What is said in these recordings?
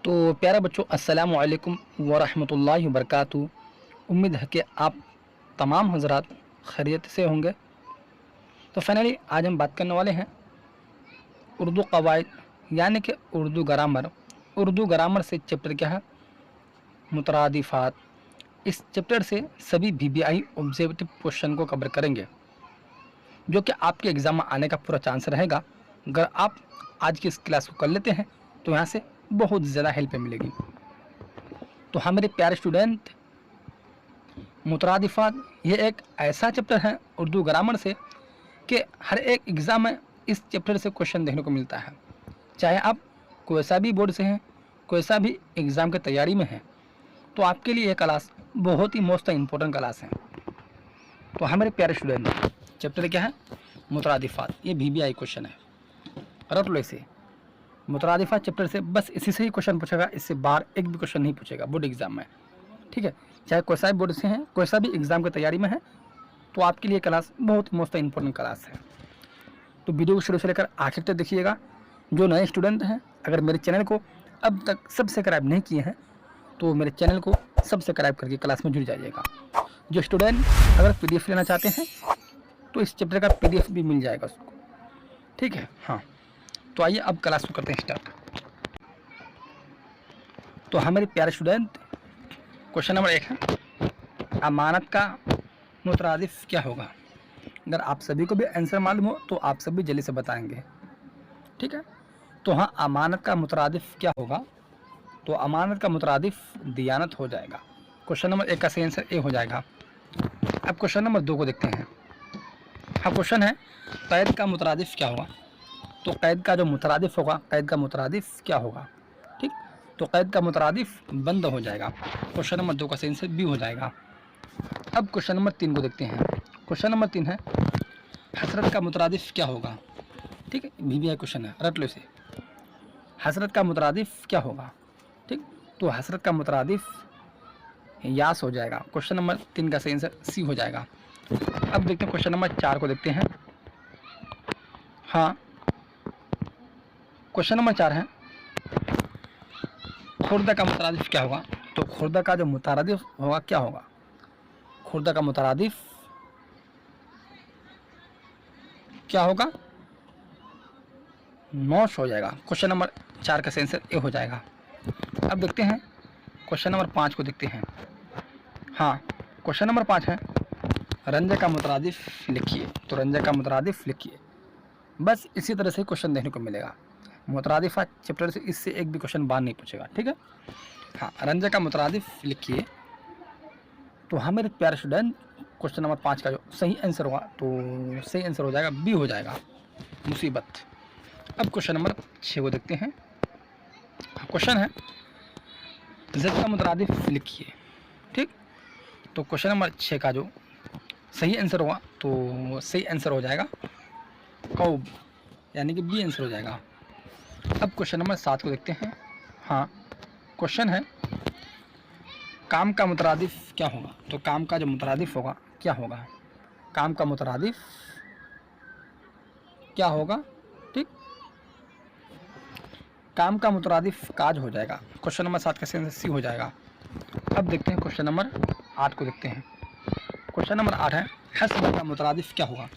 तो प्यारे बच्चों, अस्सलामु अलैकुम वरहमतुल्लाहि वबरकातुहू। उम्मीद है कि आप तमाम हजरात खैरियत से होंगे। तो फाइनली आज हम बात करने वाले हैं उर्दू कवायद, यानी कि उर्दू ग्रामर। उर्दू ग्रामर से चैप्टर क्या है? मुतरादिफ़ात। इस चैप्टर से सभी VBI ऑब्जेक्टिव क्वेश्चन को कवर करेंगे, जो कि आपके एग्ज़ाम में आने का पूरा चांस रहेगा। अगर आप आज की इस क्लास को कर लेते हैं तो यहाँ से बहुत ज़्यादा हेल्प मिलेगी। तो हाँ मेरे प्यारे स्टूडेंट, मुतरादिफ़ात ये एक ऐसा चैप्टर है उर्दू ग्रामर से कि हर एक एग्ज़ाम में इस चैप्टर से क्वेश्चन देखने को मिलता है। चाहे आप कोई सा भी बोर्ड से हैं, कोई सा भी एग्ज़ाम की तैयारी में हैं, तो आपके लिए ये क्लास बहुत ही मोस्ट इम्पोर्टेंट क्लास है। तो हमारे प्यारे स्टूडेंट, चैप्टर क्या है? मुतरादिफ़ात। ये VBI क्वेश्चन है, रट लो इसे। मुतरादिफ़ात चैप्टर से बस इसी से ही क्वेश्चन पूछेगा, इससे बाहर एक भी क्वेश्चन नहीं पूछेगा बोर्ड एग्जाम में, ठीक है। चाहे कोई सा भी बोर्ड से हैं, कोई सा भी एग्ज़ाम की तैयारी में है, तो आपके लिए क्लास बहुत मोस्ट इम्पोर्टेंट क्लास है। तो वीडियो को शुरू से लेकर आखिर तक देखिएगा। जो नए स्टूडेंट हैं, अगर मेरे चैनल को अब तक सब्सक्राइब नहीं किए हैं तो मेरे चैनल को सब्सक्राइब करके क्लास में जुड़ जाइएगा। जो स्टूडेंट अगर PDF लेना चाहते हैं तो इस चैप्टर का PDF भी मिल जाएगा उसको, ठीक है। हाँ, तो आइए अब क्लास को करते हैं स्टार्ट। तो हमारे प्यारे स्टूडेंट, क्वेश्चन नंबर 1 है, अमानत का मुतरादिफ क्या होगा? अगर आप सभी को भी आंसर मालूम हो तो आप सभी जल्दी से बताएंगे, ठीक है। तो हाँ, अमानत का मुतरादिफ क्या होगा? तो अमानत का मुतरादिफ दियानत हो जाएगा। क्वेश्चन नंबर 1 का सही आंसर ए हो जाएगा। अब क्वेश्चन नंबर 2 को देखते हैं। हाँ, क्वेश्चन है, कैद का मुतरादिफ क्या होगा? तो कैद का जो मुतरादिफ होगा, कैद का मुतरादिफ क्या होगा? ठीक, तो कैद का मुतरादिफ बंद हो जाएगा। क्वेश्चन नंबर 2 का सही आंसर बी हो जाएगा। अब क्वेश्चन नंबर 3 को देखते हैं। क्वेश्चन नंबर 3 है, हसरत का मुतरादिफ क्या होगा? ठीक है, VBI क्वेश्चन है, रट लो इसे। हसरत का मुतरादिफ क्या होगा? ठीक, तो हसरत का मुतरादिफ यास हो जाएगा। क्वेश्चन नंबर 3 का सही आंसर सी हो जाएगा। अब देखते हैं क्वेश्चन नंबर 4 को देखते हैं। हाँ, क्वेश्चन नंबर 4 है, खुर्दा का मुतरादिफ क्या होगा? तो खुर्दा का जो मुतरादिफ होगा क्या होगा? खुर्दा का मुतरादिफ क्या होगा? नौश हो जाएगा। क्वेश्चन नंबर 4 का सही आंसर ए हो जाएगा। अब देखते हैं क्वेश्चन नंबर 5 को देखते हैं। हाँ, क्वेश्चन नंबर 5 है, रंजे का मुतरादिफ लिखिए। तो रंजे का मुतरादिफ लिखिए। बस इसी तरह से क्वेश्चन देखने को मिलेगा। मुतरादिफात चैप्टर से इससे एक भी क्वेश्चन बाहर नहीं पूछेगा, ठीक है। हाँ, रंजे का मुतरादिफ लिखिए। तो हाँ मेरे प्यारे स्टूडेंट, क्वेश्चन नंबर 5 का जो सही आंसर होगा, तो सही आंसर हो जाएगा बी हो जाएगा, मुसीबत। अब क्वेश्चन नंबर 6 को देखते हैं। क्वेश्चन है, ज़द का मुतरादिफ लिखिए। ठीक, तो क्वेश्चन नंबर 6 का जो सही आंसर होगा, तो सही आंसर हो जाएगा कौब, यानी कि बी आंसर हो जाएगा। अब क्वेश्चन नंबर 7 को देखते हैं। हाँ, क्वेश्चन है, काम का मुतरादिफ क्या होगा? तो काम का जो मुतरादिफ होगा क्या होगा? काम का मुतरादिफ क्या होगा? ठीक, काम का मुतरादिफ काज हो जाएगा। क्वेश्चन नंबर 7 का सही आंसर सी हो जाएगा। अब देखते हैं क्वेश्चन नंबर 8 को देखते हैं। क्वेश्चन नंबर 8 है, हस्ब का मुतरादिफ क्या होगा?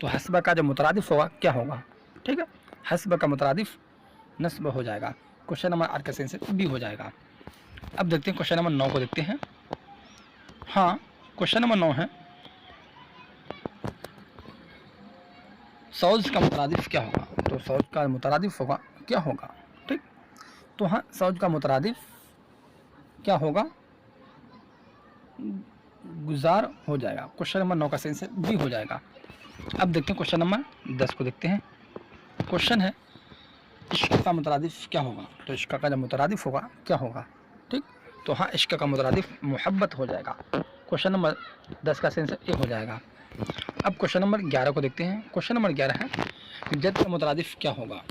तो हस्ब का जो मुतरादिफ होगा क्या होगा? ठीक है, हस्ब का मुतरादिफ नस्ब हो जाएगा। क्वेश्चन नंबर 8 का सही आंसर बी हो जाएगा। अब देखते हैं क्वेश्चन नंबर 9 को देखते हैं। हाँ, क्वेश्चन नंबर 9 है, सौज का मुतरादिफ क्या होगा? तो सौज का मुतरादिफ होगा क्या होगा? ठीक, तो हाँ, सौज का मुतरादिफ क्या होगा? गुजार हो जाएगा। क्वेश्चन नंबर 9 का सही आंसर बी हो जाएगा। अब देखते हैं क्वेश्चन नंबर 10 को देखते हैं। क्वेश्चन है, इश्क का मुतरादिफ क्या होगा? तो इश्क का जो मुतरादिफ होगा क्या होगा? ठीक, तो हाँ, इश्क का मुतरादिफ मोहब्बत हो जाएगा। क्वेश्चन नंबर 10 का सही आंसर ए हो जाएगा। अब क्वेश्चन नंबर 11 को देखते हैं। क्वेश्चन नंबर 11 है, जद का मुतरादिफ क्या होगा?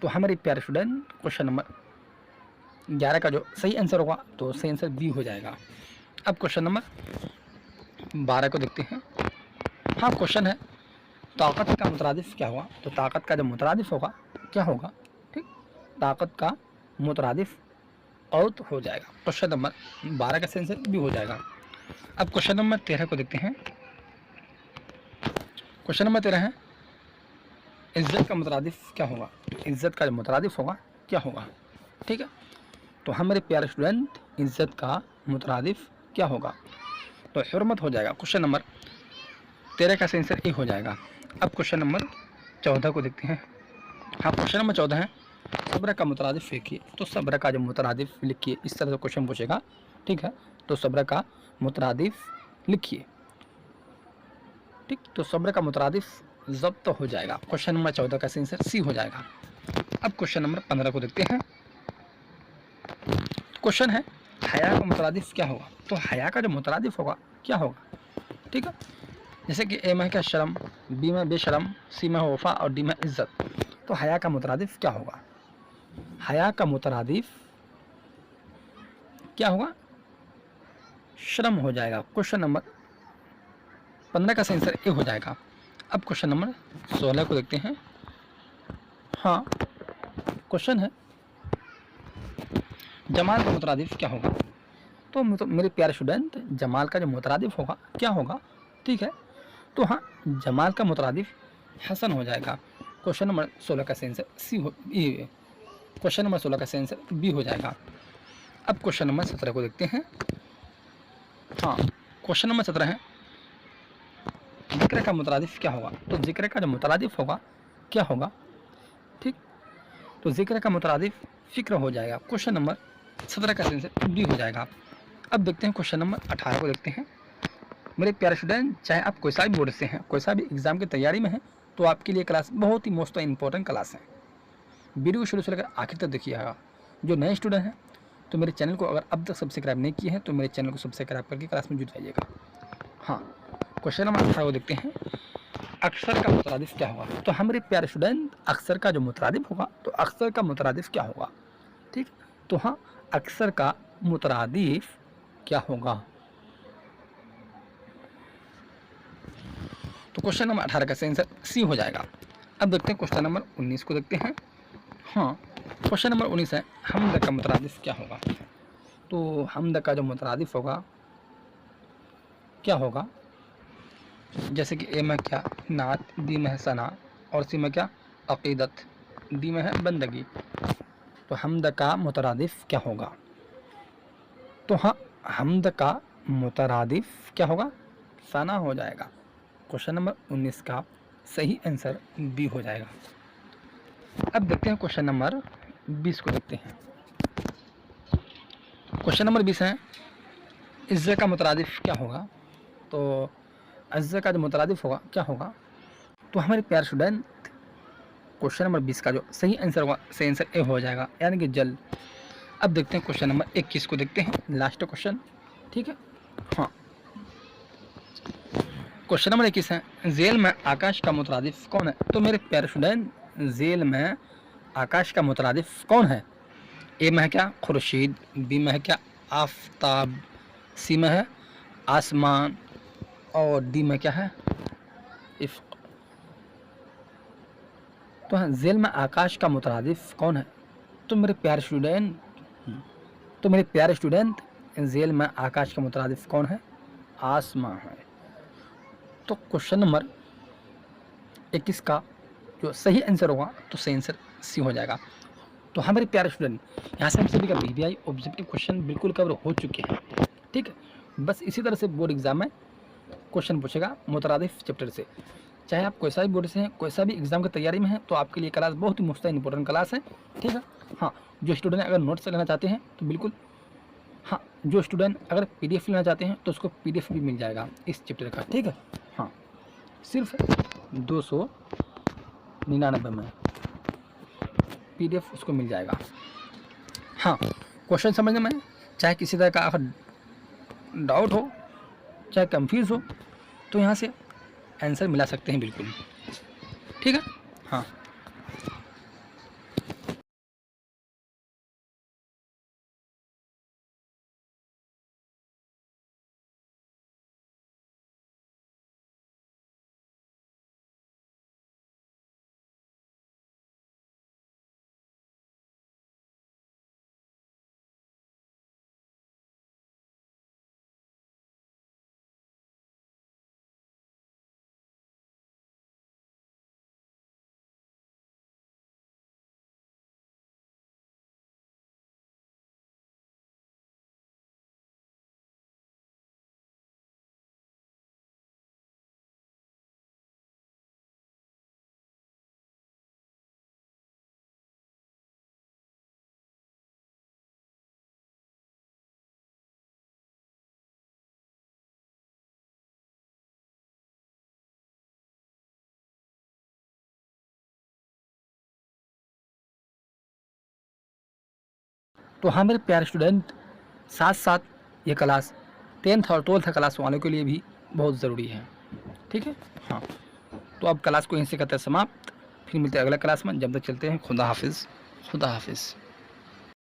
तो हमारे प्यारे स्टूडेंट, क्वेश्चन नंबर 11 का जो सही आंसर होगा, तो सही आंसर बी हो जाएगा। अब क्वेश्चन नंबर 12 को देखते हैं। हाँ, क्वेश्चन है, ताकत का मुतरादिफ क्या होगा? तो ताकत का जो मुतरादिफ होगा क्या होगा? ठीक, ताकत का मुतरादिफ आउट हो जाएगा। क्वेश्चन नंबर 12 का सही आंसर बी हो जाएगा। अब क्वेश्चन नंबर 13 को देखते हैं। क्वेश्चन नंबर 13 है इज्जत का मुतरादिफ क्या होगा। तो इज्जत का जो मुतरादिफ होगा क्या होगा, ठीक है। तो हम मेरे प्यारे स्टूडेंट इज्जत का मुतरादिफ क्या होगा, तो हुर्मत हो जाएगा। क्वेश्चन नंबर 13 का सही आंसर ए हो जाएगा। अब क्वेश्चन नंबर 14 को देखते हैं। हाँ, क्वेश्चन नंबर 14 है सब्र का मुतरादिफ लिखिए। तो सब्र का जो मुतरादिफ लिखिए, इस तरह से क्वेश्चन पूछेगा, ठीक है। तो सब्र का मुतरादिफ लिखिए, ठीक। तो सब्र का मुतरादिफ ज़ब्त तो हो जाएगा। क्वेश्चन नंबर 14 का सही आंसर सी हो जाएगा। अब क्वेश्चन नंबर 15 को देखते हैं। क्वेश्चन है हया का मुतरादिफ क्या होगा। तो हया का जो मुतरादिफ होगा क्या होगा, ठीक है। जैसे कि ए में क्या शर्म, बी में बेशरम, सी में वफा और डी में इज्जत। तो हया का मुतरादिफ क्या होगा, हया का मुतरादिफ क्या होगा, शर्म हो जाएगा। क्वेश्चन नंबर 15 का सही आंसर ए हो जाएगा। अब क्वेश्चन नंबर 16 को देखते हैं। हाँ, क्वेश्चन है जमाल का मुतरादिफ क्या होगा। तो मेरे प्यारे स्टूडेंट जमाल का जो मुतरादिफ होगा क्या होगा, ठीक है। तो हाँ, जमाल का मुतरादिफ हसन हो जाएगा। क्वेश्चन नंबर 16 का सही आंसर सी हो, क्वेश्चन नंबर 16 का सही आंसर बी हो जाएगा। अब क्वेश्चन नंबर 17 को देखते हैं। हाँ, क्वेश्चन नंबर 17 है जिक्र का मुतरादिफ क्या होगा। तो जिक्र का जो मुतरादिफ होगा क्या होगा, ठीक। तो जिक्र का मुतरादिफ फिक्र हो जाएगा। क्वेश्चन नंबर 17 का सही आंसर बी हो जाएगा। अब देखते हैं क्वेश्चन नंबर 18 को देखते हैं। मेरे प्यारे स्टूडेंट, चाहे आप कोई सा भी बोर्ड से हैं, कोई सा भी एग्जाम की तैयारी में हैं, तो आपके लिए क्लास बहुत ही मोस्ट इंपॉर्टेंट क्लास है। वीडियो को शुरू से लेकर आखिर तक देखिएगा। जो नए स्टूडेंट हैं तो मेरे चैनल को अगर अब तक सब्सक्राइब नहीं किए हैं तो मेरे चैनल को सब्सक्राइब करके क्लास में जुड़ जाइएगा। हाँ, क्वेश्चन नंबर 18 को देखते हैं अक्सर का मुतरादिफ क्या होगा। तो हमारे प्यारे स्टूडेंट अक्सर का जो मुतरादिफ होगा, तो अक्सर का मुतरादिफ क्या होगा, ठीक। तो हाँ, अक्सर का मुतरादिफ क्या होगा। तो क्वेश्चन नंबर 18 का सही आंसर सी हो जाएगा। अब देखते हैं क्वेश्चन नंबर 19 को देखते हैं। हाँ, क्वेश्चन नंबर 19 है हमद का मुतरादिफ क्या होगा। तो हमद का जो मुतरादिफ होगा क्या होगा, जैसे कि ए में क्या नात, दी में है सना और सी में क्या अकीदत, डी में है बंदगी। तो हमद का मुतरादिफ क्या होगा। तो हाँ, हमद का मुतरादिफ क्या होगा, सना हो जाएगा। क्वेश्चन नंबर 19 का सही आंसर बी हो जाएगा। अब देखते हैं क्वेश्चन नंबर 20 को देखते हैं। क्वेश्चन नंबर 20 है इज्ज़त का मुतरादिफ क्या होगा। तो इज्ज़त का जो मुतरादिफ होगा क्या होगा। तो हमारे प्यारे स्टूडेंट क्वेश्चन नंबर 20 का जो सही आंसर होगा, सही आंसर ए हो जाएगा, यानी कि जल। अब देखते हैं क्वेश्चन नंबर 21 को देखते हैं, लास्ट क्वेश्चन, ठीक है। हाँ, क्वेश्चन नंबर 21 है जेल में आकाश का मुतरादिफ कौन है। तो मेरे प्यारे स्टूडेंट जेल में आकाश का मुतरादिफ कौन है। ए में है क्या खुर्शीद, बी में है क्या आफताब, सी में है आसमान और डी में क्या है इफ्क। तो हाँ, जेल में आकाश का मुतरादिफ कौन है। तो मेरे प्यारे स्टूडेंट जेल में आकाश का मुतरादिफ कौन है, आसमां है। तो क्वेश्चन नंबर 21 का जो सही आंसर होगा तो सही आंसर सी हो जाएगा। तो हमारे प्यारे स्टूडेंट, यहाँ से हम सभी का बीबीआई ऑब्जेक्टिव क्वेश्चन बिल्कुल कवर हो चुके हैं, ठीक है। बस इसी तरह से बोर्ड एग्जाम में क्वेश्चन पूछेगा मुतरादिफ चैप्टर से। चाहे आप कोई सा भी बोर्ड से हैं, कोई सा भी एग्जाम की तैयारी में है, तो आपके लिए क्लास बहुत ही मोस्ट इंपॉर्टेंट क्लास है, ठीक है। हाँ, जो स्टूडेंट अगर नोट्स लेना चाहते हैं तो बिल्कुल, हाँ, जो स्टूडेंट अगर पीडीएफ लेना चाहते हैं तो उसको पीडीएफ भी मिल जाएगा इस चैप्टर का, ठीक है। हाँ, सिर्फ 299 में पीडीएफ उसको मिल जाएगा। हाँ, क्वेश्चन समझने में चाहे किसी तरह का अगर डाउट हो, चाहे कंफ्यूज हो, तो यहाँ से आंसर मिला सकते हैं बिल्कुल, ठीक है। हाँ। तो हाँ मेरे प्यारे स्टूडेंट, साथ साथ ये क्लास 10th और 12th क्लास वालों के लिए भी बहुत ज़रूरी है। ठीक है, हाँ। तो अब क्लास को यहीं से करते हैं समाप्त, फिर मिलते हैं अगला क्लास में। जब तक चलते हैं, खुदा हाफिज़, खुदा हाफिज़।